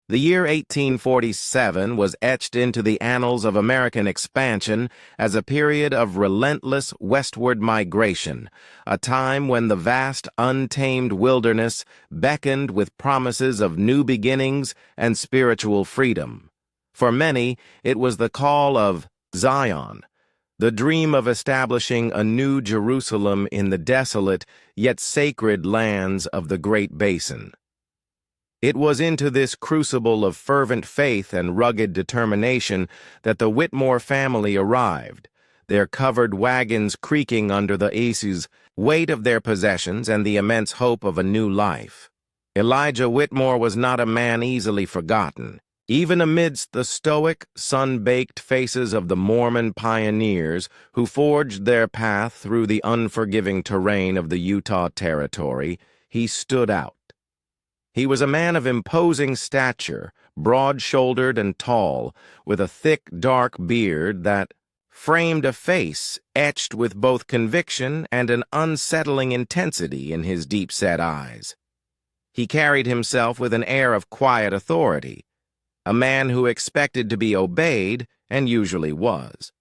The year 1847 was etched into the annals of American expansion as a period of relentless westward migration, a time when the vast, untamed wilderness beckoned with promises of new beginnings and spiritual freedom. For many, it was the call of Zion, the dream of establishing a new Jerusalem in the desolate yet sacred lands of the Great Basin. It was into this crucible of fervent faith and rugged determination that the Whitmore family arrived, their covered wagons creaking under the Ace's weight of their possessions and the immense hope of a new life. Elijah Whitmore was not a man easily forgotten. Even amidst the stoic, sun-baked faces of the Mormon pioneers who forged their path through the unforgiving terrain of the Utah Territory, he stood out. He was a man of imposing stature, broad-shouldered and tall, with a thick, dark beard that framed a face etched with both conviction and an unsettling intensity in his deep-set eyes. He carried himself with an air of quiet authority, a man who expected to be obeyed and usually was.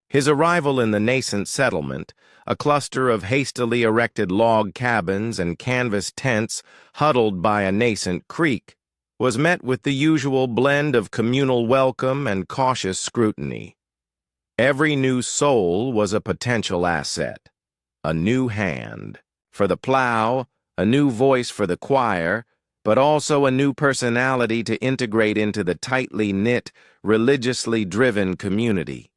His arrival in the nascent settlement, a cluster of hastily erected log cabins and canvas tents huddled by a nascent creek, was met with the usual blend of communal welcome and cautious scrutiny. Every new soul was a potential asset, a new hand for the plow, a new voice for the choir, but also a new personality to integrate into the tightly knit, religiously driven community.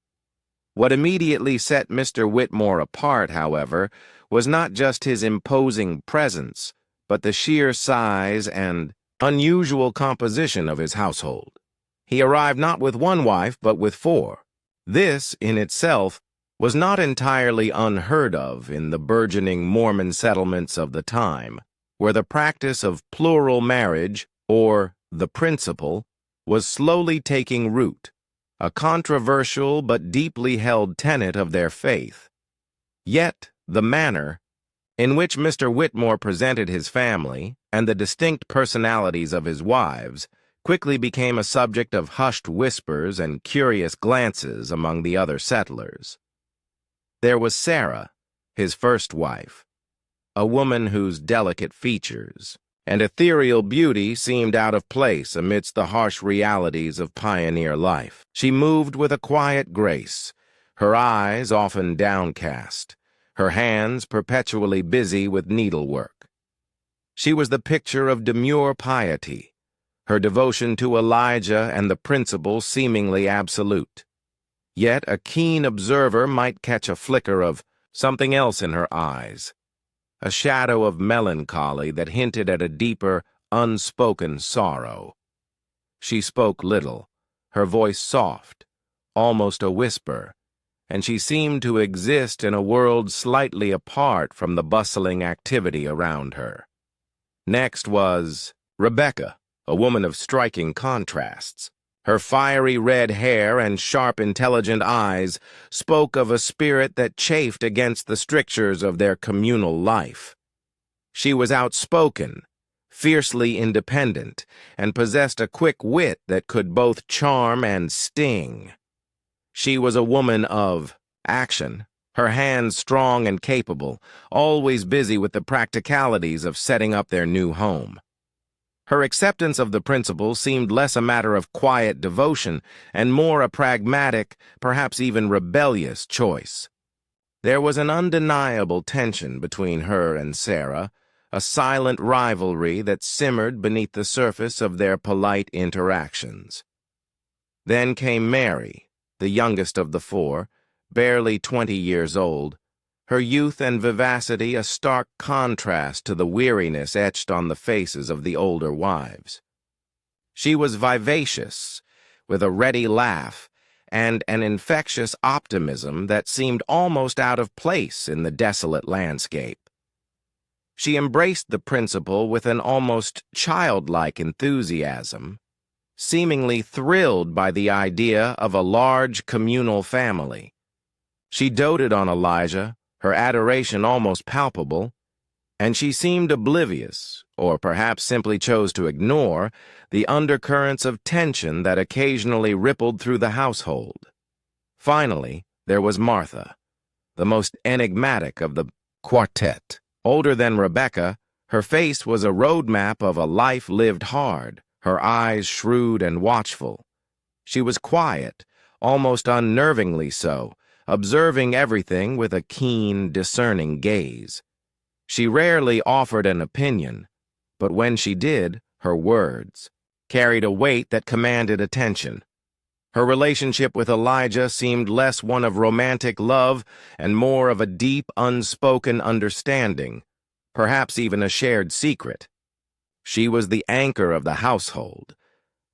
What immediately set Mr. Whitmore apart, however, was not just his imposing presence, but the sheer size and unusual composition of his household. He arrived not with one wife, but with 4. This, in itself, was not entirely unheard of in the burgeoning Mormon settlements of the time, where the practice of plural marriage, or the principle, was slowly taking root, a controversial but deeply held tenet of their faith. Yet, the manner in which Mr. Whitmore presented his family and the distinct personalities of his wives quickly became a subject of hushed whispers and curious glances among the other settlers. There was Sarah, his first wife, a woman whose delicate features and ethereal beauty seemed out of place amidst the harsh realities of pioneer life. She moved with a quiet grace, her eyes often downcast, her hands perpetually busy with needlework. She was the picture of demure piety, her devotion to Elijah and the principle seemingly absolute. Yet a keen observer might catch a flicker of something else in her eyes, a shadow of melancholy that hinted at a deeper, unspoken sorrow. She spoke little, her voice soft, almost a whisper, and she seemed to exist in a world slightly apart from the bustling activity around her. Next was Rebecca, a woman of striking contrasts. Her fiery red hair and sharp, intelligent eyes spoke of a spirit that chafed against the strictures of their communal life. She was outspoken, fiercely independent, and possessed a quick wit that could both charm and sting. She was a woman of action, her hands strong and capable, always busy with the practicalities of setting up their new home. Her acceptance of the principle seemed less a matter of quiet devotion and more a pragmatic, perhaps even rebellious choice. There was an undeniable tension between her and Sarah, a silent rivalry that simmered beneath the surface of their polite interactions. Then came Mary, the youngest of the 4, barely 20 years old, her youth and vivacity a stark contrast to the weariness etched on the faces of the older wives. She was vivacious, with a ready laugh, and an infectious optimism that seemed almost out of place in the desolate landscape. She embraced the principle with an almost childlike enthusiasm, seemingly thrilled by the idea of a large communal family. She doted on Elijah, her adoration almost palpable, and she seemed oblivious, or perhaps simply chose to ignore, the undercurrents of tension that occasionally rippled through the household. Finally, there was Martha, the most enigmatic of the quartet. Older than Rebecca, her face was a roadmap of a life lived hard, her eyes shrewd and watchful. She was quiet, almost unnervingly so, observing everything with a keen, discerning gaze. She rarely offered an opinion, but when she did, her words carried a weight that commanded attention. Her relationship with Elijah seemed less one of romantic love and more of a deep, unspoken understanding, perhaps even a shared secret. She was the anchor of the household,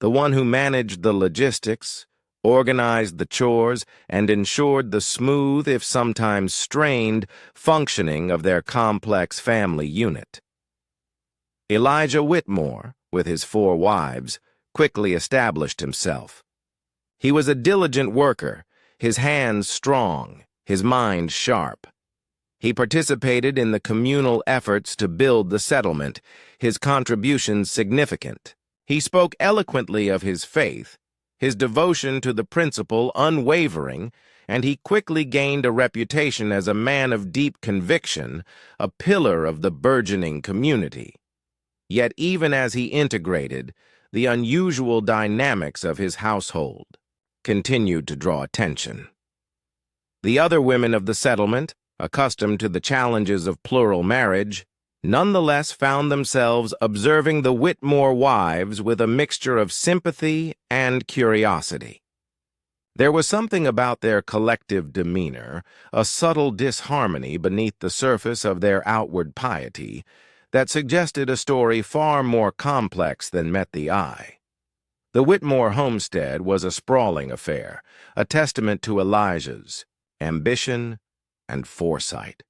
the one who managed the logistics, organized the chores, and ensured the smooth, if sometimes strained, functioning of their complex family unit. Elijah Whitmore, with his 4 wives, quickly established himself. He was a diligent worker, his hands strong, his mind sharp. He participated in the communal efforts to build the settlement, his contributions significant. He spoke eloquently of his faith, his devotion to the principle unwavering, and he quickly gained a reputation as a man of deep conviction, a pillar of the burgeoning community. Yet even as he integrated, the unusual dynamics of his household continued to draw attention. The other women of the settlement, accustomed to the challenges of plural marriage, nonetheless found themselves observing the Whitmore wives with a mixture of sympathy and curiosity. There was something about their collective demeanor, a subtle disharmony beneath the surface of their outward piety, that suggested a story far more complex than met the eye. The Whitmore homestead was a sprawling affair, a testament to Elijah's ambition and foresight.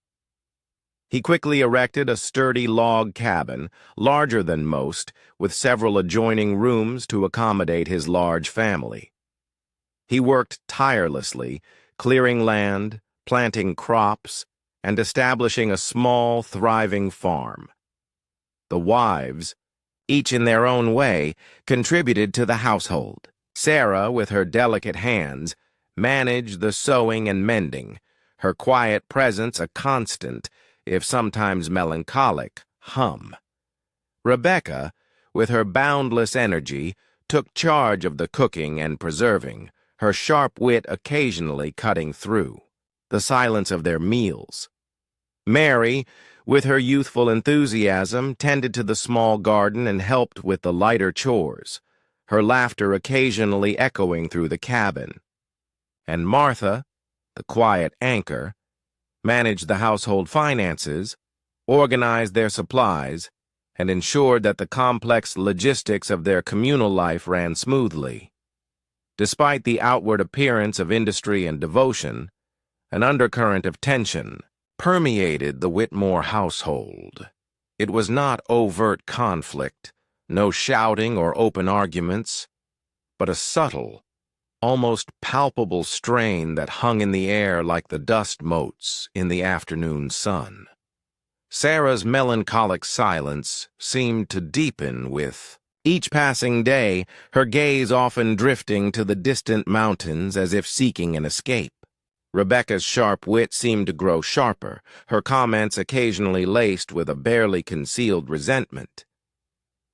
He quickly erected a sturdy log cabin, larger than most, with several adjoining rooms to accommodate his large family. He worked tirelessly, clearing land, planting crops, and establishing a small, thriving farm. The wives, each in their own way, contributed to the household. Sarah, with her delicate hands, managed the sewing and mending, her quiet presence a constant, if sometimes melancholic, hum. Rebecca, with her boundless energy, took charge of the cooking and preserving, her sharp wit occasionally cutting through the silence of their meals. Mary, with her youthful enthusiasm, tended to the small garden and helped with the lighter chores, her laughter occasionally echoing through the cabin. And Martha, the quiet anchor, managed the household finances, organized their supplies, and ensured that the complex logistics of their communal life ran smoothly. Despite the outward appearance of industry and devotion, an undercurrent of tension permeated the Whitmore household. It was not overt conflict, no shouting or open arguments, but a subtle, almost palpable strain that hung in the air like the dust motes in the afternoon sun. Sarah's melancholic silence seemed to deepen with each passing day, her gaze often drifting to the distant mountains as if seeking an escape. Rebecca's sharp wit seemed to grow sharper, her comments occasionally laced with a barely concealed resentment.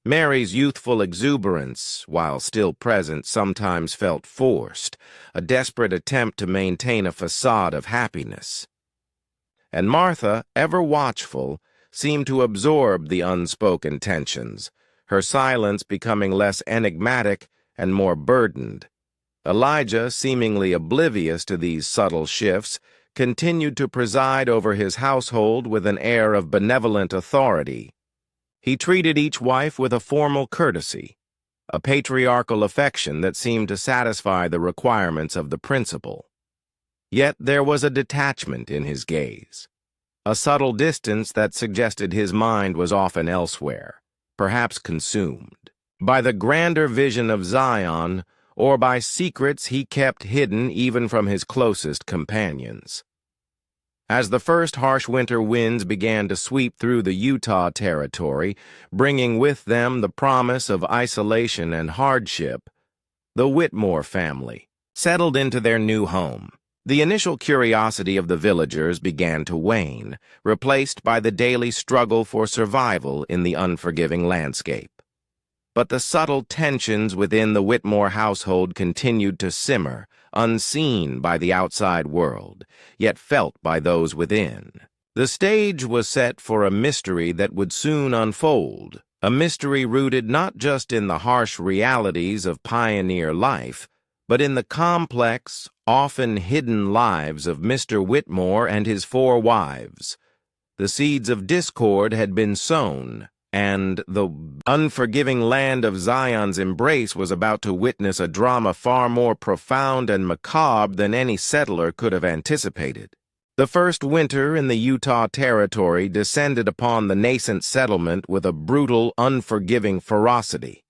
Mary's youthful exuberance, while still present, sometimes felt forced, a desperate attempt to maintain a facade of happiness. And Martha, ever watchful, seemed to absorb the unspoken tensions, her silence becoming less enigmatic and more burdened. Elijah, seemingly oblivious to these subtle shifts, continued to preside over his household with an air of benevolent authority. He treated each wife with a formal courtesy, a patriarchal affection that seemed to satisfy the requirements of the principle. Yet there was a detachment in his gaze, a subtle distance that suggested his mind was often elsewhere, perhaps consumed by the grander vision of Zion or by secrets he kept hidden even from his closest companions. As the first harsh winter winds began to sweep through the Utah territory, bringing with them the promise of isolation and hardship, the Whitmore family settled into their new home. The initial curiosity of the villagers began to wane, replaced by the daily struggle for survival in the unforgiving landscape. But the subtle tensions within the Whitmore household continued to simmer, unseen by the outside world, yet felt by those within. The stage was set for a mystery that would soon unfold, a mystery rooted not just in the harsh realities of pioneer life, but in the complex, often hidden lives of Mr. Whitmore and his 4 wives. The seeds of discord had been sown, and the unforgiving land of Zion's embrace was about to witness a drama far more profound and macabre than any settler could have anticipated. The first winter in the Utah Territory descended upon the nascent settlement with a brutal, unforgiving ferocity.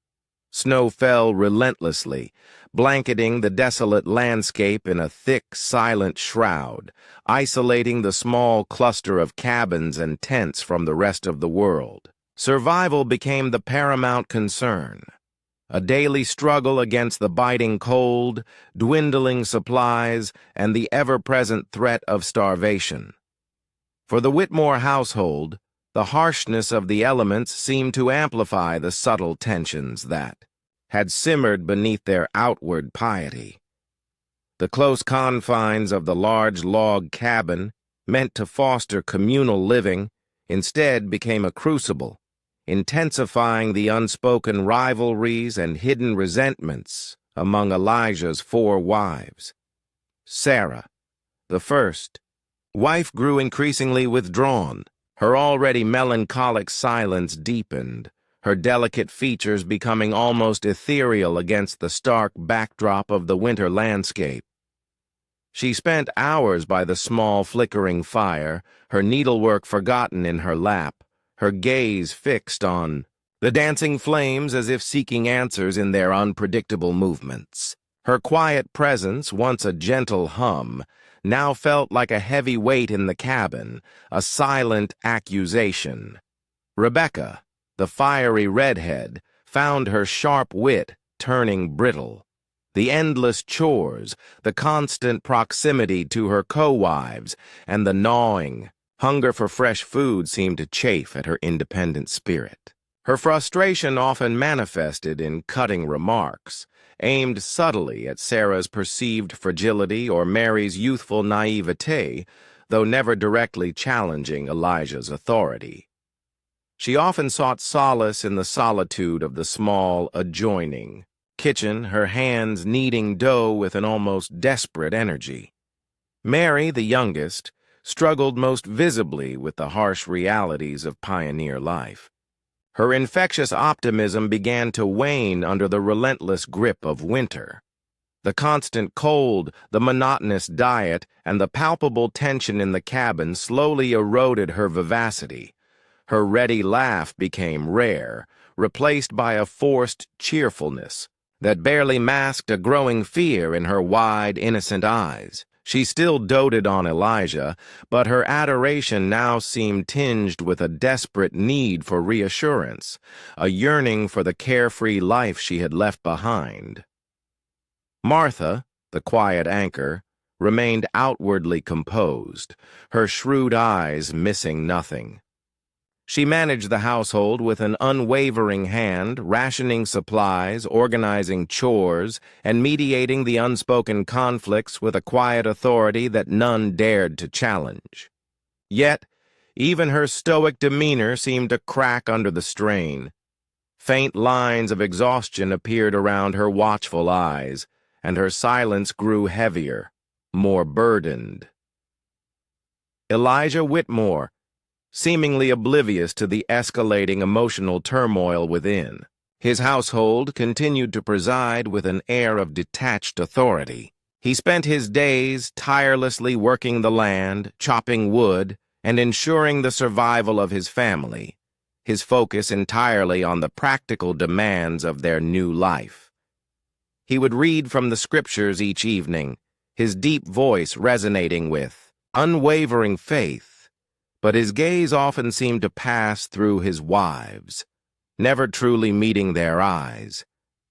Snow fell relentlessly, blanketing the desolate landscape in a thick, silent shroud, isolating the small cluster of cabins and tents from the rest of the world. Survival became the paramount concern. A daily struggle against the biting cold, dwindling supplies, and the ever-present threat of starvation. For the Whitmore household, the harshness of the elements seemed to amplify the subtle tensions that had simmered beneath their outward piety. The close confines of the large log cabin, meant to foster communal living, instead became a crucible, intensifying the unspoken rivalries and hidden resentments among Elijah's 4 wives. Sarah, the first wife, grew increasingly withdrawn. Her already melancholic silence deepened, her delicate features becoming almost ethereal against the stark backdrop of the winter landscape. She spent hours by the small flickering fire, her needlework forgotten in her lap, her gaze fixed on the dancing flames as if seeking answers in their unpredictable movements. Her quiet presence, once a gentle hum, now felt like a heavy weight in the cabin, a silent accusation. Rebecca, the fiery redhead, found her sharp wit turning brittle. The endless chores, the constant proximity to her co-wives, and the gnawing hunger for fresh food seemed to chafe at her independent spirit. Her frustration often manifested in cutting remarks, aimed subtly at Sarah's perceived fragility or Mary's youthful naivete, though never directly challenging Elijah's authority. She often sought solace in the solitude of the small, adjoining kitchen, her hands kneading dough with an almost desperate energy. Mary, the youngest, struggled most visibly with the harsh realities of pioneer life. Her infectious optimism began to wane under the relentless grip of winter. The constant cold, the monotonous diet, and the palpable tension in the cabin slowly eroded her vivacity. Her ready laugh became rare, replaced by a forced cheerfulness that barely masked a growing fear in her wide, innocent eyes. She still doted on Elijah, but her adoration now seemed tinged with a desperate need for reassurance, a yearning for the carefree life she had left behind. Martha, the quiet anchor, remained outwardly composed, her shrewd eyes missing nothing. She managed the household with an unwavering hand, rationing supplies, organizing chores, and mediating the unspoken conflicts with a quiet authority that none dared to challenge. Yet, even her stoic demeanor seemed to crack under the strain. Faint lines of exhaustion appeared around her watchful eyes, and her silence grew heavier, more burdened. Elijah Whitmore, seemingly oblivious to the escalating emotional turmoil within. His household continued to preside with an air of detached authority. He spent his days tirelessly working the land, chopping wood, and ensuring the survival of his family, his focus entirely on the practical demands of their new life. He would read from the scriptures each evening, his deep voice resonating with unwavering faith, but his gaze often seemed to pass through his wives, never truly meeting their eyes,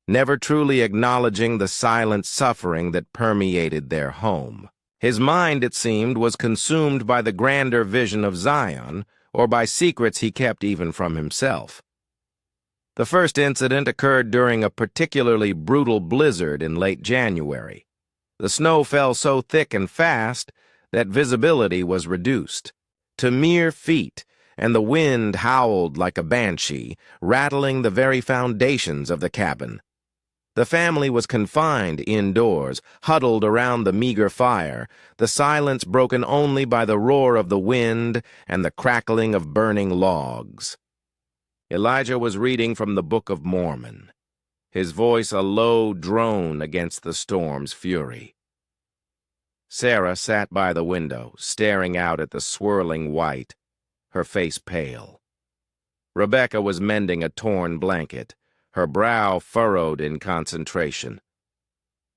never truly acknowledging the silent suffering that permeated their home. His mind, it seemed, was consumed by the grander vision of Zion, or by secrets he kept even from himself. The first incident occurred during a particularly brutal blizzard in late January. The snow fell so thick and fast that visibility was reduced to mere feet, and the wind howled like a banshee, rattling the very foundations of the cabin. The family was confined indoors, huddled around the meager fire, the silence broken only by the roar of the wind and the crackling of burning logs. Elijah was reading from the Book of Mormon, his voice a low drone against the storm's fury. Sarah sat by the window, staring out at the swirling white, her face pale. Rebecca was mending a torn blanket, her brow furrowed in concentration.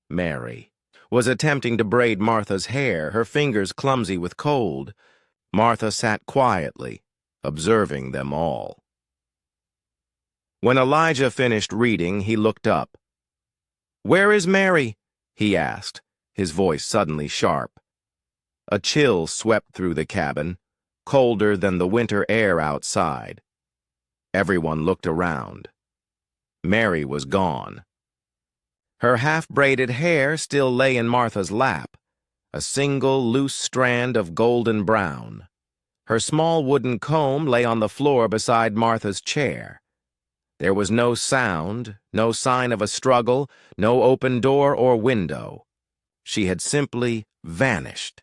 Mary was attempting to braid Martha's hair, her fingers clumsy with cold. Martha sat quietly, observing them all. When Elijah finished reading, he looked up. "Where is Mary?" he asked, his voice suddenly sharp. A chill swept through the cabin, colder than the winter air outside. Everyone looked around. Mary was gone. Her half-braided hair still lay in Martha's lap, a single loose strand of golden brown. Her small wooden comb lay on the floor beside Martha's chair. There was no sound, no sign of a struggle, no open door or window. She had simply vanished.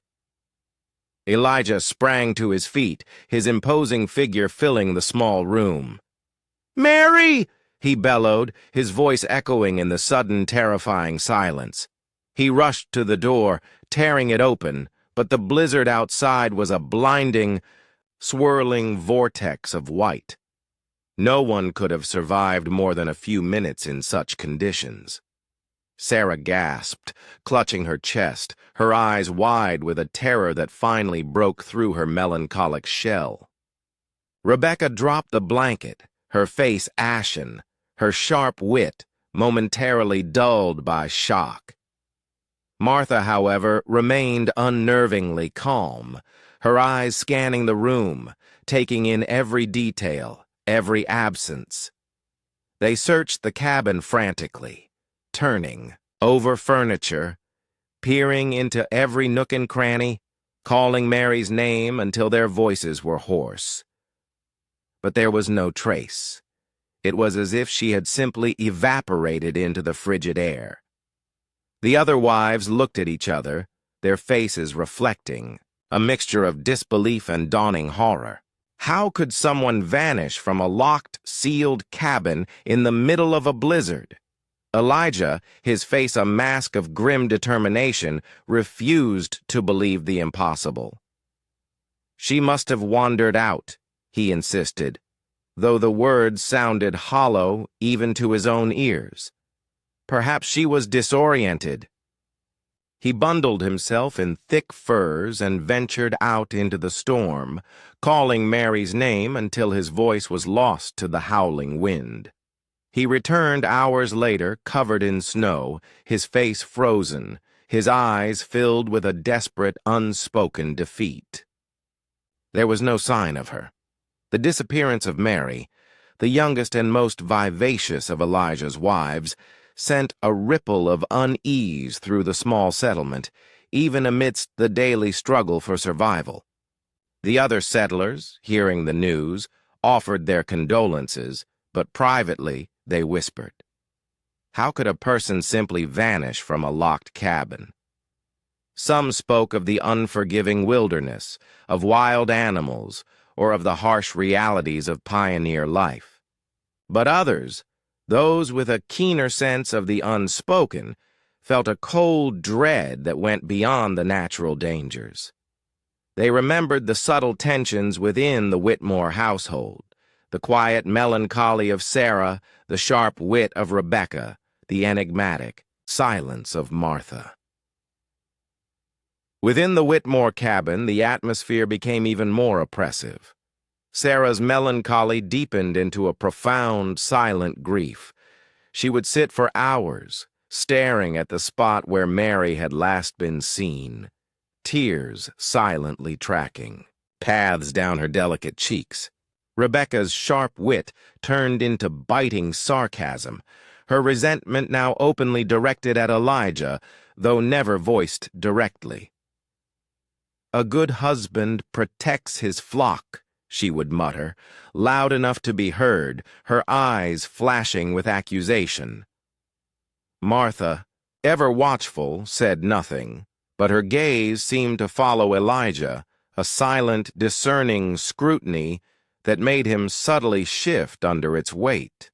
Elijah sprang to his feet, his imposing figure filling the small room. "Mary!" he bellowed, his voice echoing in the sudden, terrifying silence. He rushed to the door, tearing it open, but the blizzard outside was a blinding, swirling vortex of white. No one could have survived more than a few minutes in such conditions. Sarah gasped, clutching her chest, her eyes wide with a terror that finally broke through her melancholic shell. Rebecca dropped the blanket, her face ashen, her sharp wit momentarily dulled by shock. Martha, however, remained unnervingly calm, her eyes scanning the room, taking in every detail, every absence. They searched the cabin frantically, turning over furniture, peering into every nook and cranny, calling Mary's name until their voices were hoarse. But there was no trace. It was as if she had simply evaporated into the frigid air. The other wives looked at each other, their faces reflecting a mixture of disbelief and dawning horror. How could someone vanish from a locked, sealed cabin in the middle of a blizzard? Elijah, his face a mask of grim determination, refused to believe the impossible. "She must have wandered out," he insisted, though the words sounded hollow even to his own ears. Perhaps she was disoriented. He bundled himself in thick furs and ventured out into the storm, calling Mary's name until his voice was lost to the howling wind. He returned hours later, covered in snow, his face frozen, his eyes filled with a desperate, unspoken defeat. There was no sign of her. The disappearance of Mary, the youngest and most vivacious of Elijah's wives, sent a ripple of unease through the small settlement, even amidst the daily struggle for survival. The other settlers, hearing the news, offered their condolences, but privately they whispered. How could a person simply vanish from a locked cabin? Some spoke of the unforgiving wilderness, of wild animals, or of the harsh realities of pioneer life. But others, those with a keener sense of the unspoken, felt a cold dread that went beyond the natural dangers. They remembered the subtle tensions within the Whitmore household, the quiet melancholy of Sarah, the sharp wit of Rebecca, the enigmatic silence of Martha. Within the Whitmore cabin, the atmosphere became even more oppressive. Sarah's melancholy deepened into a profound, silent grief. She would sit for hours, staring at the spot where Mary had last been seen, tears silently tracking paths down her delicate cheeks. Rebecca's sharp wit turned into biting sarcasm, her resentment now openly directed at Elijah, though never voiced directly. "A good husband protects his flock," she would mutter, loud enough to be heard, her eyes flashing with accusation. Martha, ever watchful, said nothing, but her gaze seemed to follow Elijah, a silent, discerning scrutiny that made him subtly shift under its weight.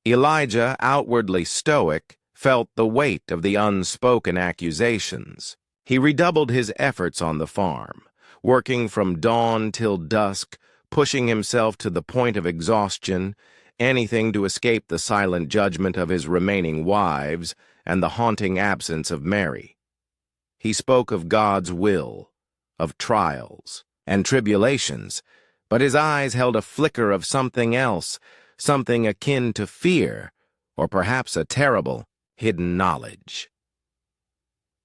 Elijah, outwardly stoic, felt the weight of the unspoken accusations. He redoubled his efforts on the farm, working from dawn till dusk, pushing himself to the point of exhaustion, anything to escape the silent judgment of his remaining wives and the haunting absence of Mary. He spoke of God's will, of trials and tribulations, but his eyes held a flicker of something else, something akin to fear, or perhaps a terrible, hidden knowledge.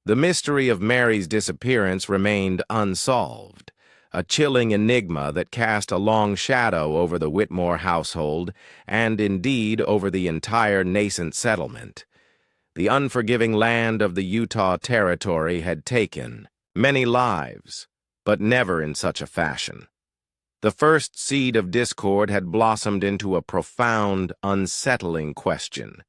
The mystery of Mary's disappearance remained unsolved, a chilling enigma that cast a long shadow over the Whitmore household and, indeed, over the entire nascent settlement. The unforgiving land of the Utah Territory had taken many lives, but never in such a fashion. The first seed of discord had blossomed into a profound, unsettling question,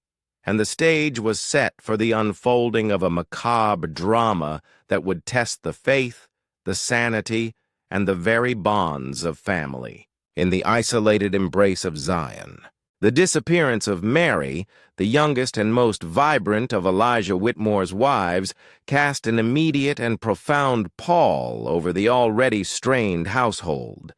and the stage was set for the unfolding of a macabre drama that would test the faith, the sanity, and the very bonds of family. In the isolated embrace of Zion, the disappearance of Mary, the youngest and most vibrant of Elijah Whitmore's wives, cast an immediate and profound pall over the already strained household.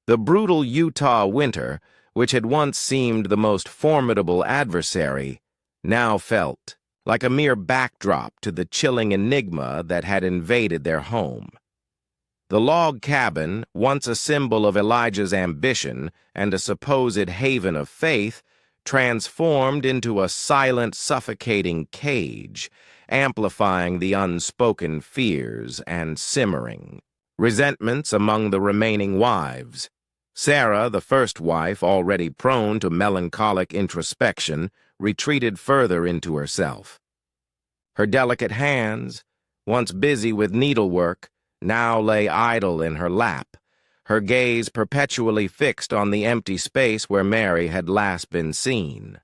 The brutal Utah winter, which had once seemed the most formidable adversary, now felt like a mere backdrop to the chilling enigma that had invaded their home. The log cabin, once a symbol of Elijah's ambition and a supposed haven of faith, transformed into a silent, suffocating cage, amplifying the unspoken fears and simmering resentments among the remaining wives. Sarah, the first wife, already prone to melancholic introspection, retreated further into herself. Her delicate hands, once busy with needlework, now lay idle in her lap, her gaze perpetually fixed on the empty space where Mary had last been seen.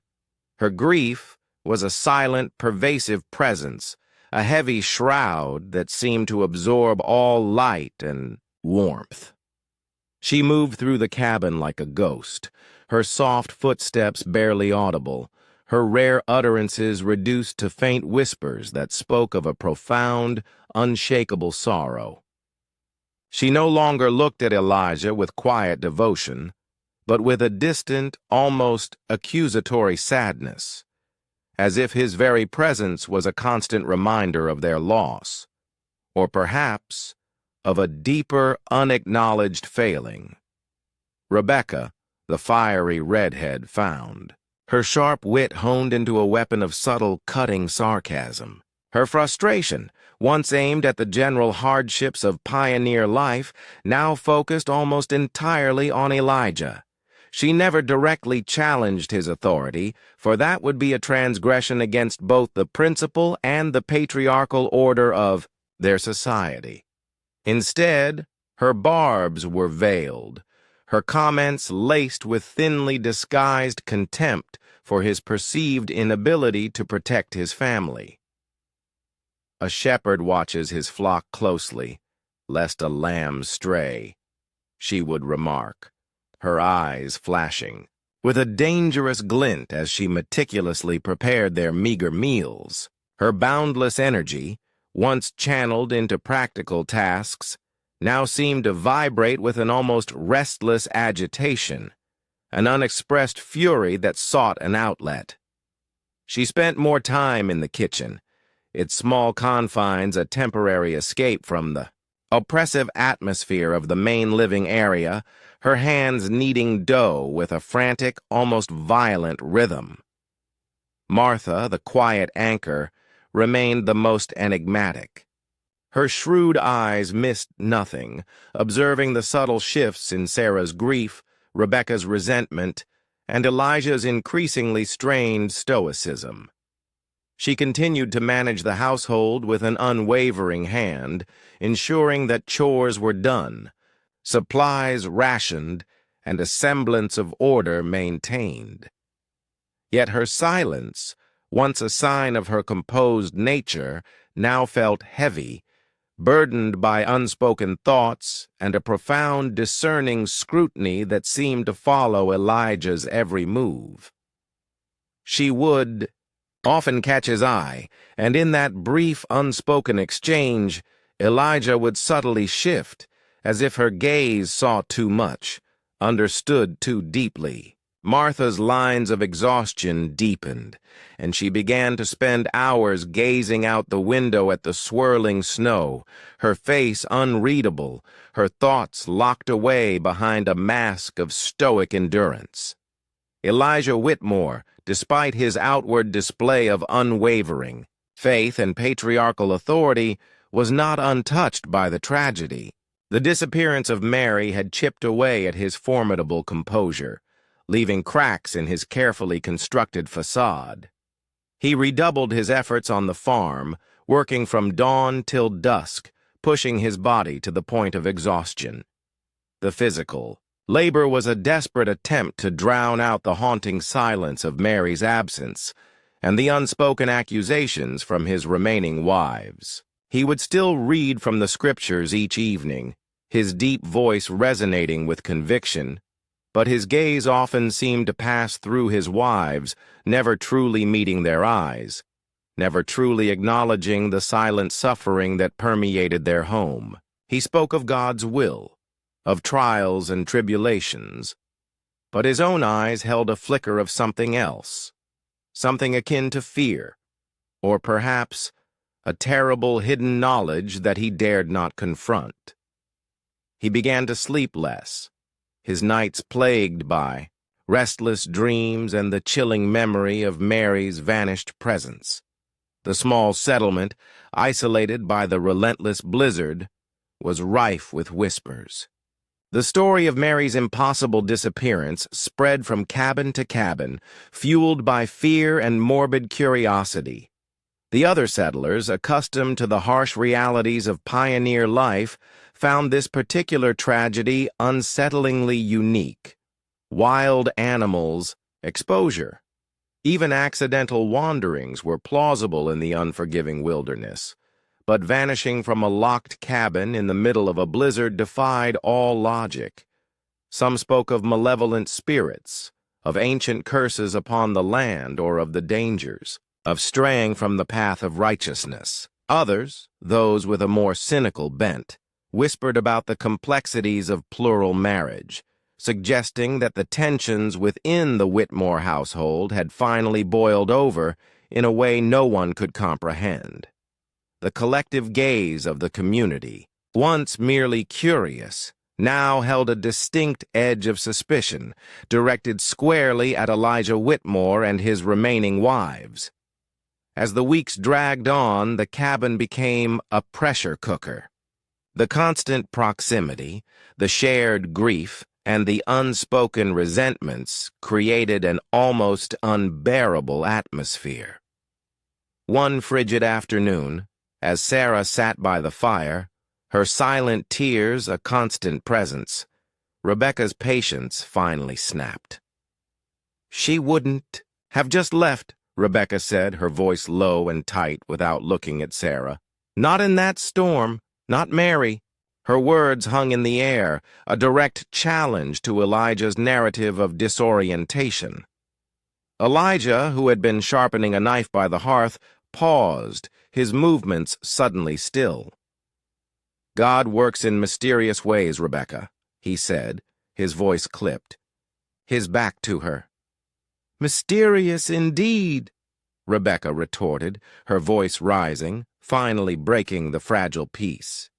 Her grief was a silent, pervasive presence, a heavy shroud that seemed to absorb all light and warmth. She moved through the cabin like a ghost, her soft footsteps barely audible, her rare utterances reduced to faint whispers that spoke of a profound, unshakable sorrow. She no longer looked at Elijah with quiet devotion, but with a distant, almost accusatory sadness, as if his very presence was a constant reminder of their loss, or perhaps of a deeper, unacknowledged failing. Rebecca, the fiery redhead, found. Her sharp wit honed into a weapon of subtle, cutting sarcasm. Her frustration, once aimed at the general hardships of pioneer life, now focused almost entirely on Elijah. She never directly challenged his authority, for that would be a transgression against both the principle and the patriarchal order of their society. Instead, her barbs were veiled, her comments laced with thinly disguised contempt for his perceived inability to protect his family. "A shepherd watches his flock closely, lest a lamb stray," she would remark, her eyes flashing, with a dangerous glint as she meticulously prepared their meager meals. Her boundless energy, once channeled into practical tasks, now seemed to vibrate with an almost restless agitation, an unexpressed fury that sought an outlet. She spent more time in the kitchen, its small confines a temporary escape from the oppressive atmosphere of the main living area, her hands kneading dough with a frantic, almost violent rhythm. Martha, the quiet anchor, remained the most enigmatic. Her shrewd eyes missed nothing, observing the subtle shifts in Sarah's grief, Rebecca's resentment, and Elijah's increasingly strained stoicism. She continued to manage the household with an unwavering hand, ensuring that chores were done, supplies rationed, and a semblance of order maintained. Yet her silence, once a sign of her composed nature, now felt heavy, burdened by unspoken thoughts and a profound, discerning scrutiny that seemed to follow Elijah's every move. She would often catch his eye, and in that brief, unspoken exchange, Elijah would subtly shift, as if her gaze saw too much, understood too deeply. Martha's lines of exhaustion deepened, and she began to spend hours gazing out the window at the swirling snow, her face unreadable, her thoughts locked away behind a mask of stoic endurance. Elijah Whitmore, despite his outward display of unwavering faith and patriarchal authority, was not untouched by the tragedy. The disappearance of Mary had chipped away at his formidable composure, leaving cracks in his carefully constructed facade. He redoubled his efforts on the farm, working from dawn till dusk, pushing his body to the point of exhaustion. The physical labor was a desperate attempt to drown out the haunting silence of Mary's absence and the unspoken accusations from his remaining wives. He would still read from the scriptures each evening, his deep voice resonating with conviction, but his gaze often seemed to pass through his wives, never truly meeting their eyes, never truly acknowledging the silent suffering that permeated their home. He spoke of God's will, of trials and tribulations, but his own eyes held a flicker of something else, something akin to fear, or perhaps a terrible hidden knowledge that he dared not confront. He began to sleep less, his nights plagued by restless dreams and the chilling memory of Mary's vanished presence. The small settlement, isolated by the relentless blizzard, was rife with whispers. The story of Mary's impossible disappearance spread from cabin to cabin, fueled by fear and morbid curiosity. The other settlers, accustomed to the harsh realities of pioneer life, found this particular tragedy unsettlingly unique. Wild animals, exposure, even accidental wanderings were plausible in the unforgiving wilderness, but vanishing from a locked cabin in the middle of a blizzard defied all logic. Some spoke of malevolent spirits, of ancient curses upon the land, or of the dangers of straying from the path of righteousness. Others, those with a more cynical bent, whispered about the complexities of plural marriage, suggesting that the tensions within the Whitmore household had finally boiled over in a way no one could comprehend. The collective gaze of the community, once merely curious, now held a distinct edge of suspicion, directed squarely at Elijah Whitmore and his remaining wives. As the weeks dragged on, the cabin became a pressure cooker. The constant proximity, the shared grief, and the unspoken resentments created an almost unbearable atmosphere. One frigid afternoon, as Sarah sat by the fire, her silent tears a constant presence, Rebecca's patience finally snapped. "She wouldn't have just left," Rebecca said, her voice low and tight without looking at Sarah. "Not in that storm. Not Mary." Her words hung in the air, a direct challenge to Elijah's narrative of disorientation. Elijah, who had been sharpening a knife by the hearth, paused, his movements suddenly still. "God works in mysterious ways, Rebecca," he said, his voice clipped, his back to her. "Mysterious indeed," Rebecca retorted, her voice rising, finally breaking the fragile peace.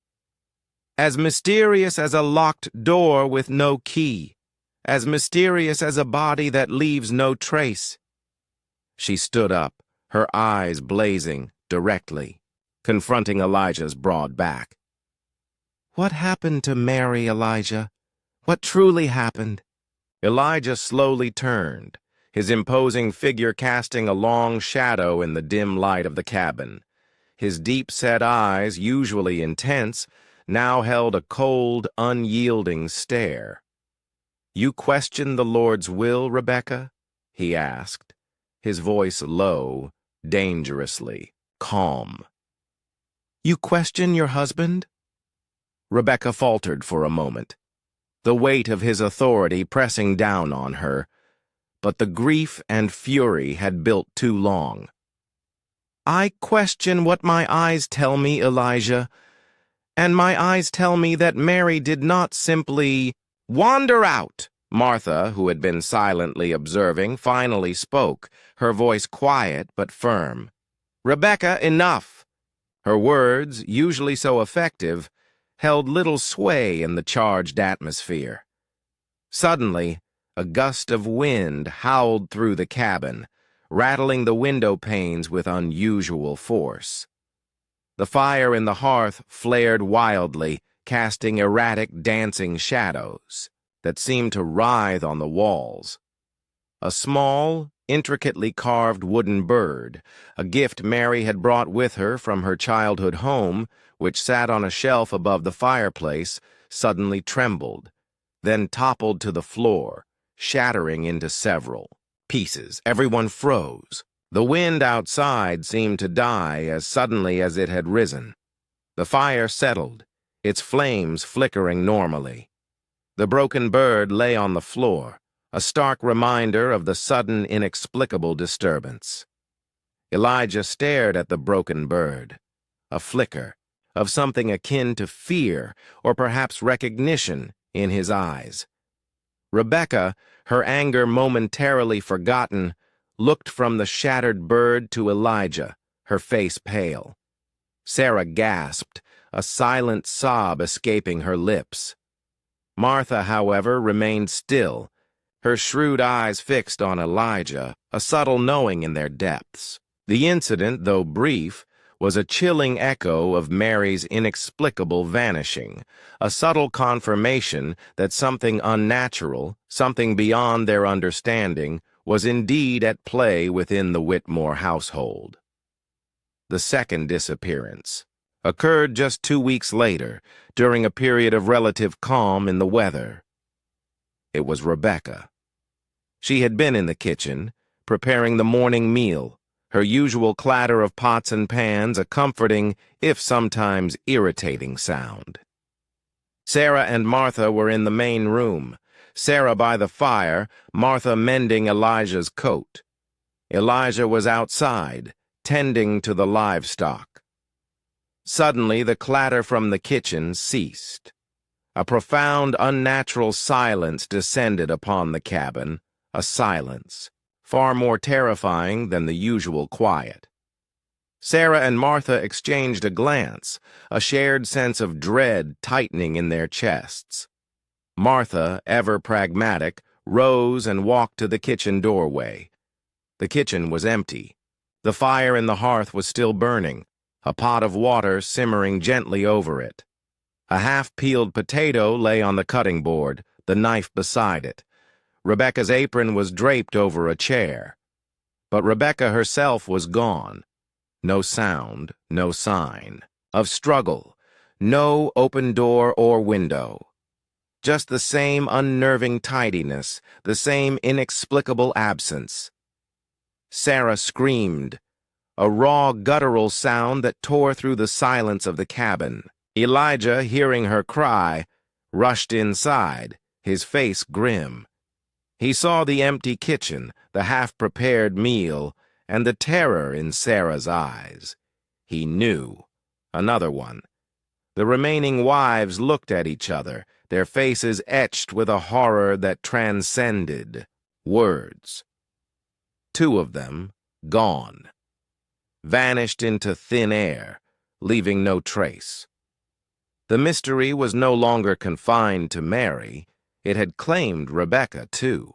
As mysterious as a locked door with no key, as mysterious as a body that leaves no trace. She stood up, her eyes blazing directly, confronting Elijah's broad back. What happened to Mary, Elijah? What truly happened? Elijah slowly turned, his imposing figure casting a long shadow in the dim light of the cabin. His deep-set eyes, usually intense, now held a cold, unyielding stare. "You question the Lord's will, Rebecca?" he asked, his voice low, dangerously calm. "You question your husband?" Rebecca faltered for a moment, the weight of his authority pressing down on her, but the grief and fury had built too long. "I question what my eyes tell me, Elijah, and my eyes tell me that Mary did not simply wander out." Martha, who had been silently observing, finally spoke, her voice quiet but firm. "Rebecca, enough!" Her words, usually so effective, held little sway in the charged atmosphere. Suddenly, a gust of wind howled through the cabin, rattling the window panes with unusual force. The fire in the hearth flared wildly, casting erratic, dancing shadows that seemed to writhe on the walls. A small, intricately carved wooden bird, a gift Mary had brought with her from her childhood home, which sat on a shelf above the fireplace, suddenly trembled, then toppled to the floor, shattering into several pieces. Everyone froze. The wind outside seemed to die as suddenly as it had risen. The fire settled, its flames flickering normally. The broken bird lay on the floor, a stark reminder of the sudden, inexplicable disturbance. Elijah stared at the broken bird, a flicker of something akin to fear or perhaps recognition in his eyes. Rebecca, her anger momentarily forgotten, looked from the shattered bird to Elijah, her face pale. Sarah gasped, a silent sob escaping her lips. Martha, however, remained still, her shrewd eyes fixed on Elijah, a subtle knowing in their depths. The incident, though brief, was a chilling echo of Mary's inexplicable vanishing, a subtle confirmation that something unnatural, something beyond their understanding, was indeed at play within the Whitmore household. The second disappearance occurred just 2 weeks later, during a period of relative calm in the weather. It was Rebecca. She had been in the kitchen, preparing the morning meal, her usual clatter of pots and pans a comforting, if sometimes irritating sound. Sarah and Martha were in the main room, Sarah by the fire, Martha mending Elijah's coat. Elijah was outside, tending to the livestock. Suddenly, the clatter from the kitchen ceased. A profound, unnatural silence descended upon the cabin, a silence far more terrifying than the usual quiet. Sarah and Martha exchanged a glance, a shared sense of dread tightening in their chests. Martha, ever pragmatic, rose and walked to the kitchen doorway. The kitchen was empty. The fire in the hearth was still burning, a pot of water simmering gently over it. A half-peeled potato lay on the cutting board, the knife beside it. Rebecca's apron was draped over a chair. But Rebecca herself was gone. No sound, no sign of struggle, no open door or window. Just the same unnerving tidiness, the same inexplicable absence. Sarah screamed, a raw, guttural sound that tore through the silence of the cabin. Elijah, hearing her cry, rushed inside, his face grim. He saw the empty kitchen, the half-prepared meal, and the terror in Sarah's eyes. He knew. Another one. The remaining wives looked at each other, their faces etched with a horror that transcended words. 2 of them gone. vanished into thin air, leaving no trace. The mystery was no longer confined to Mary. It had claimed Rebecca, too.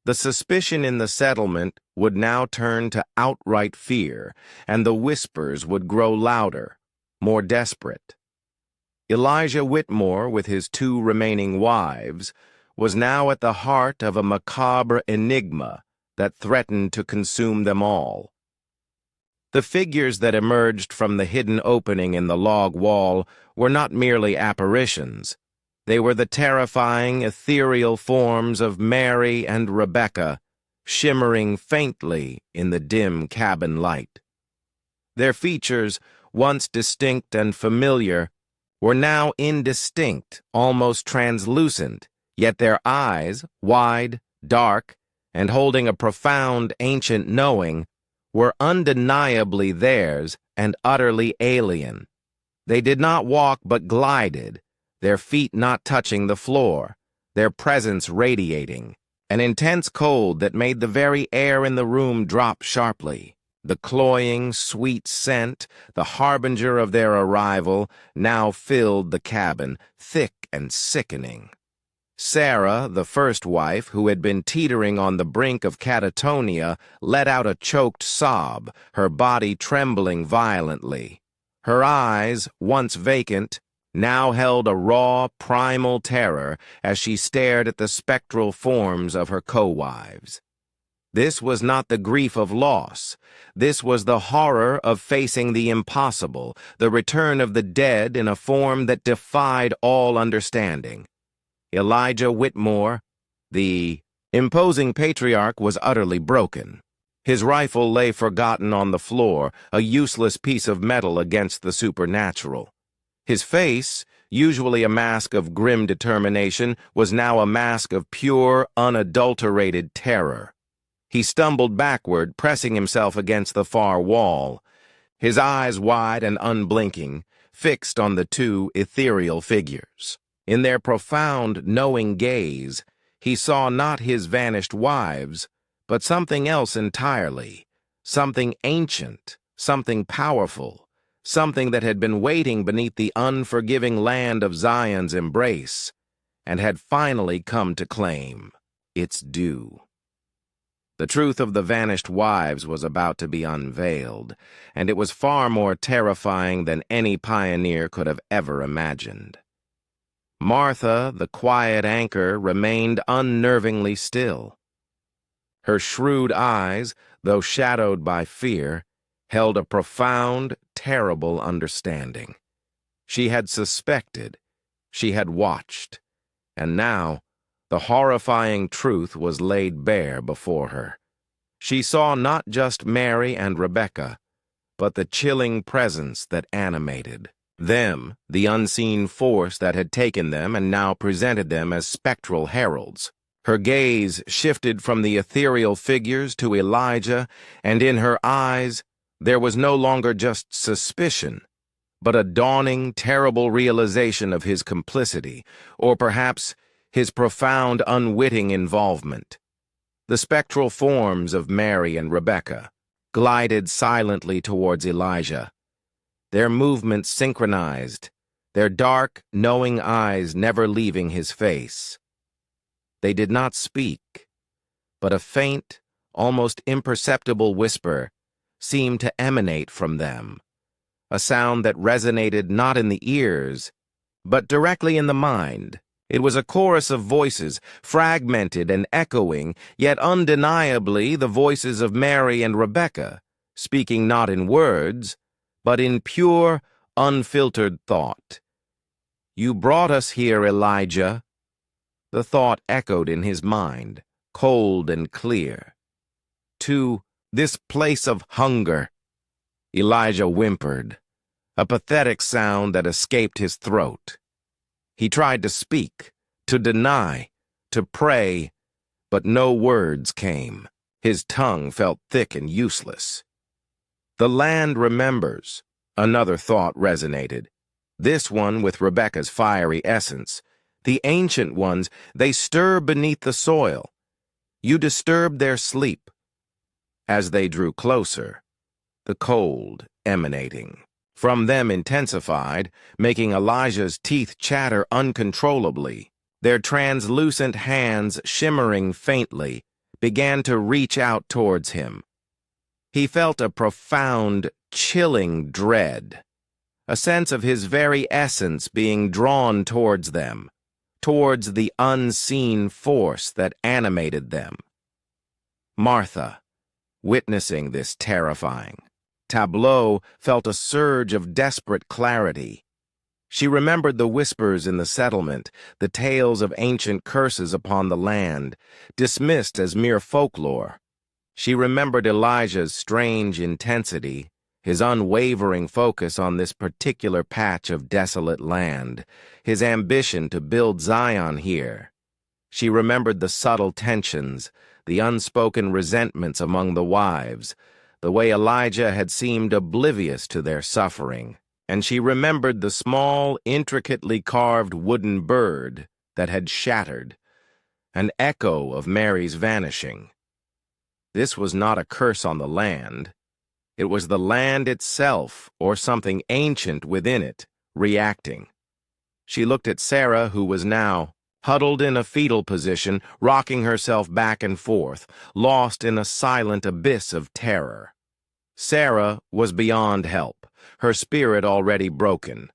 The suspicion in the settlement would now turn to outright fear, and the whispers would grow louder, more desperate. Elijah Whitmore, with his 2 remaining wives, was now at the heart of a macabre enigma that threatened to consume them all. The figures that emerged from the hidden opening in the log wall were not merely apparitions. They were the terrifying, ethereal forms of Mary and Rebecca, shimmering faintly in the dim cabin light. Their features, once distinct and familiar, were now indistinct, almost translucent, yet their eyes, wide, dark, and holding a profound ancient knowing, were undeniably theirs and utterly alien. They did not walk but glided, their feet not touching the floor, their presence radiating, an intense cold that made the very air in the room drop sharply. The cloying, sweet scent, the harbinger of their arrival, now filled the cabin, thick and sickening. Sarah, the first wife, who had been teetering on the brink of catatonia, let out a choked sob, her body trembling violently. Her eyes, once vacant, now held a raw, primal terror as she stared at the spectral forms of her co-wives. This was not the grief of loss. This was the horror of facing the impossible, the return of the dead in a form that defied all understanding. Elijah Whitmore, the imposing patriarch, was utterly broken. His rifle lay forgotten on the floor, a useless piece of metal against the supernatural. His face, usually a mask of grim determination, was now a mask of pure, unadulterated terror. He stumbled backward, pressing himself against the far wall, his eyes wide and unblinking, fixed on the 2 ethereal figures. In their profound, knowing gaze, he saw not his vanished wives, but something else entirely, something ancient, something powerful, something that had been waiting beneath the unforgiving land of Zion's embrace, and had finally come to claim its due. The truth of the vanished wives was about to be unveiled, and it was far more terrifying than any pioneer could have ever imagined. Martha, the quiet anchor, remained unnervingly still. Her shrewd eyes, though shadowed by fear, held a profound, terrible understanding. She had suspected, she had watched, and now the horrifying truth was laid bare before her. She saw not just Mary and Rebecca, but the chilling presence that animated them, the unseen force that had taken them and now presented them as spectral heralds. Her gaze shifted from the ethereal figures to Elijah, and in her eyes there was no longer just suspicion, but a dawning, terrible realization of his complicity, or perhaps his profound, unwitting involvement. The spectral forms of Mary and Rebecca glided silently towards Elijah, their movements synchronized, their dark, knowing eyes never leaving his face. They did not speak, but a faint, almost imperceptible whisper seemed to emanate from them, a sound that resonated not in the ears, but directly in the mind. It was a chorus of voices, fragmented and echoing, yet undeniably the voices of Mary and Rebecca, speaking not in words, but in pure, unfiltered thought. "You brought us here, Elijah." The thought echoed in his mind, cold and clear. "To this place of hunger." Elijah whimpered, a pathetic sound that escaped his throat. He tried to speak, to deny, to pray, but no words came. His tongue felt thick and useless. "The land remembers," another thought resonated. This one with Rebecca's fiery essence. "The ancient ones, they stir beneath the soil. You disturbed their sleep." As they drew closer, the cold emanating from them intensified, making Elijah's teeth chatter uncontrollably. Their translucent hands, shimmering faintly, began to reach out towards him. He felt a profound, chilling dread, a sense of his very essence being drawn towards them, towards the unseen force that animated them. Martha, witnessing this terrifying tableau, felt a surge of desperate clarity. She remembered the whispers in the settlement, the tales of ancient curses upon the land, dismissed as mere folklore. She remembered Elijah's strange intensity, his unwavering focus on this particular patch of desolate land, his ambition to build Zion here. She remembered the subtle tensions, the unspoken resentments among the wives, the way Elijah had seemed oblivious to their suffering, and she remembered the small, intricately carved wooden bird that had shattered, an echo of Mary's vanishing. This was not a curse on the land. It was the land itself, or something ancient within it, reacting. She looked at Sarah, who was now huddled in a fetal position, rocking herself back and forth, lost in a silent abyss of terror. Sarah was beyond help, her spirit already broken.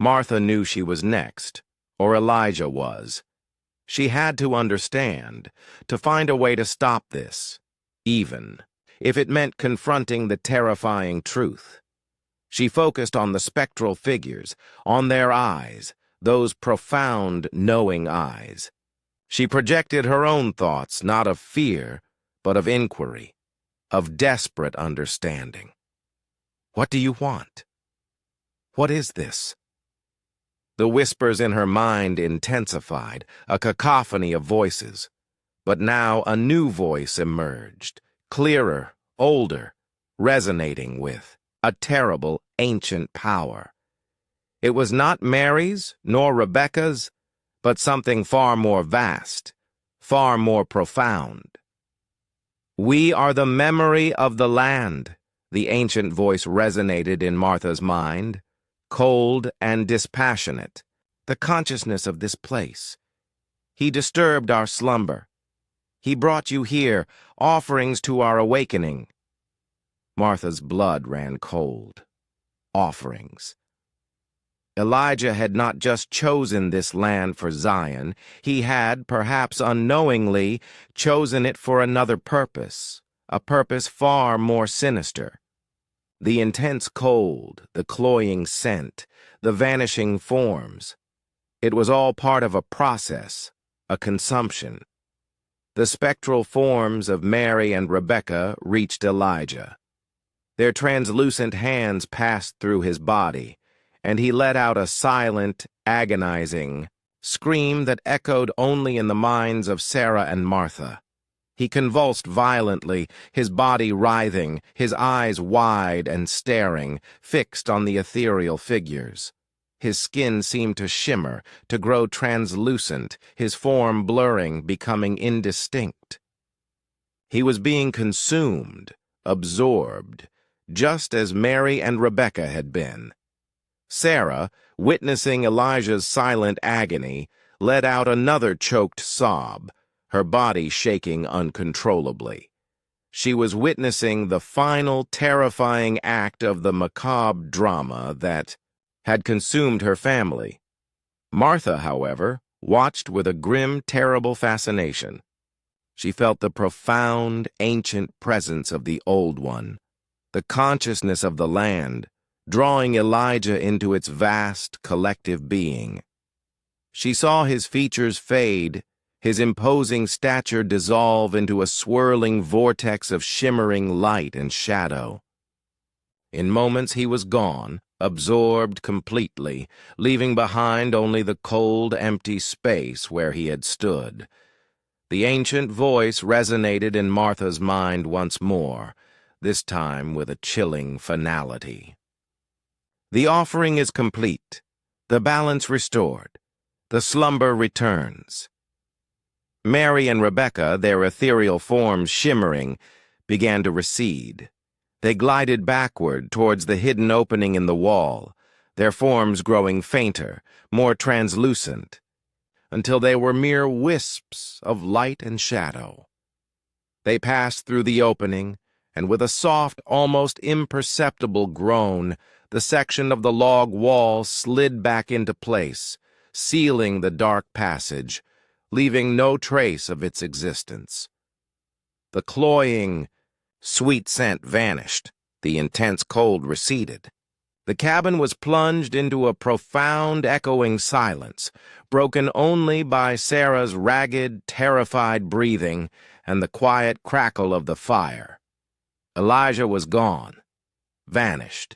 Martha knew she was next, or Elijah was. She had to understand, to find a way to stop this, even if it meant confronting the terrifying truth. She focused on the spectral figures, on their eyes, those profound, knowing eyes. She projected her own thoughts, not of fear, but of inquiry, of desperate understanding. What do you want? What is this? The whispers in her mind intensified, a cacophony of voices. But now a new voice emerged, clearer, older, resonating with a terrible, ancient power. It was not Mary's nor Rebecca's, but something far more vast, far more profound. We are the memory of the land, the ancient voice resonated in Martha's mind, cold and dispassionate, the consciousness of this place. He disturbed our slumber. He brought you here, offerings to our awakening. Martha's blood ran cold. Offerings. Elijah had not just chosen this land for Zion, he had, perhaps unknowingly, chosen it for another purpose, a purpose far more sinister. The intense cold, the cloying scent, the vanishing forms. It was all part of a process, a consumption. The spectral forms of Mary and Rebecca reached Elijah. Their translucent hands passed through his body, and he let out a silent, agonizing scream that echoed only in the minds of Sarah and Martha. He convulsed violently, his body writhing, his eyes wide and staring, fixed on the ethereal figures. His skin seemed to shimmer, to grow translucent, his form blurring, becoming indistinct. He was being consumed, absorbed, just as Mary and Rebecca had been. Sarah, witnessing Elijah's silent agony, let out another choked sob, her body shaking uncontrollably. She was witnessing the final terrifying act of the macabre drama that had consumed her family. Martha, however, watched with a grim, terrible fascination. She felt the profound, ancient presence of the Old One, the consciousness of the land, drawing Elijah into its vast, collective being. She saw his features fade, his imposing stature dissolve into a swirling vortex of shimmering light and shadow. In moments he was gone, absorbed completely, leaving behind only the cold, empty space where he had stood. The ancient voice resonated in Martha's mind once more, this time with a chilling finality. The offering is complete, the balance restored, the slumber returns. Mary and Rebecca, their ethereal forms shimmering, began to recede. They glided backward towards the hidden opening in the wall, their forms growing fainter, more translucent, until they were mere wisps of light and shadow. They passed through the opening, and with a soft, almost imperceptible groan, the section of the log wall slid back into place, sealing the dark passage, leaving no trace of its existence. The cloying, sweet scent vanished. The intense cold receded. The cabin was plunged into a profound, echoing silence, broken only by Sarah's ragged, terrified breathing and the quiet crackle of the fire. Elijah was gone, vanished,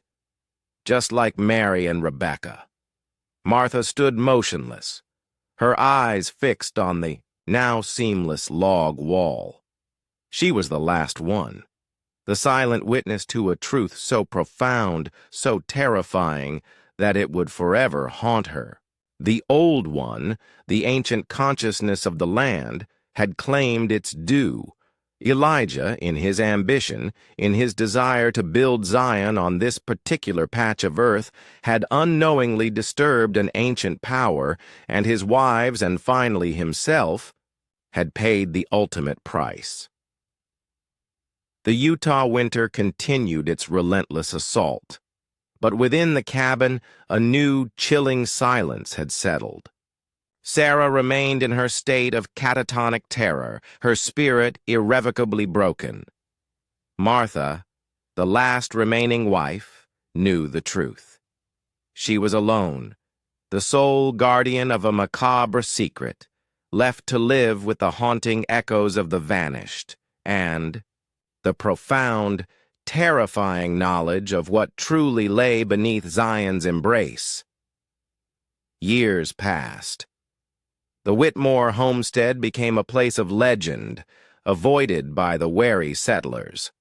just like Mary and Rebecca. Martha stood motionless, her eyes fixed on the now seamless log wall. She was the last one, the silent witness to a truth so profound, so terrifying, that it would forever haunt her. The old one, the ancient consciousness of the land, had claimed its due. Elijah, in his ambition, in his desire to build Zion on this particular patch of earth, had unknowingly disturbed an ancient power, and his wives, and finally himself, had paid the ultimate price. The Utah winter continued its relentless assault, but within the cabin a new, chilling silence had settled. Sarah remained in her state of catatonic terror, her spirit irrevocably broken. Martha, the last remaining wife, knew the truth. She was alone, the sole guardian of a macabre secret, left to live with the haunting echoes of the vanished, and the profound, terrifying knowledge of what truly lay beneath Zion's embrace. Years passed. The Whitmore homestead became a place of legend, avoided by the wary settlers.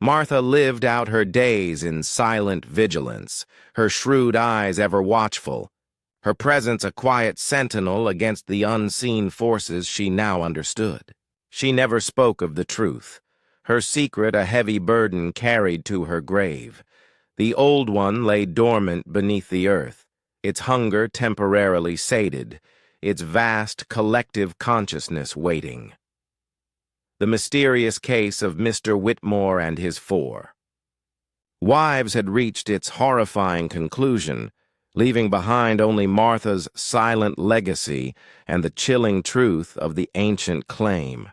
Martha lived out her days in silent vigilance, her shrewd eyes ever watchful, her presence a quiet sentinel against the unseen forces she now understood. She never spoke of the truth, her secret a heavy burden carried to her grave. The old one lay dormant beneath the earth, its hunger temporarily sated, its vast collective consciousness waiting. The mysterious case of Mr. Whitmore and his four. Wives had reached its horrifying conclusion, leaving behind only Martha's silent legacy and the chilling truth of the ancient claim.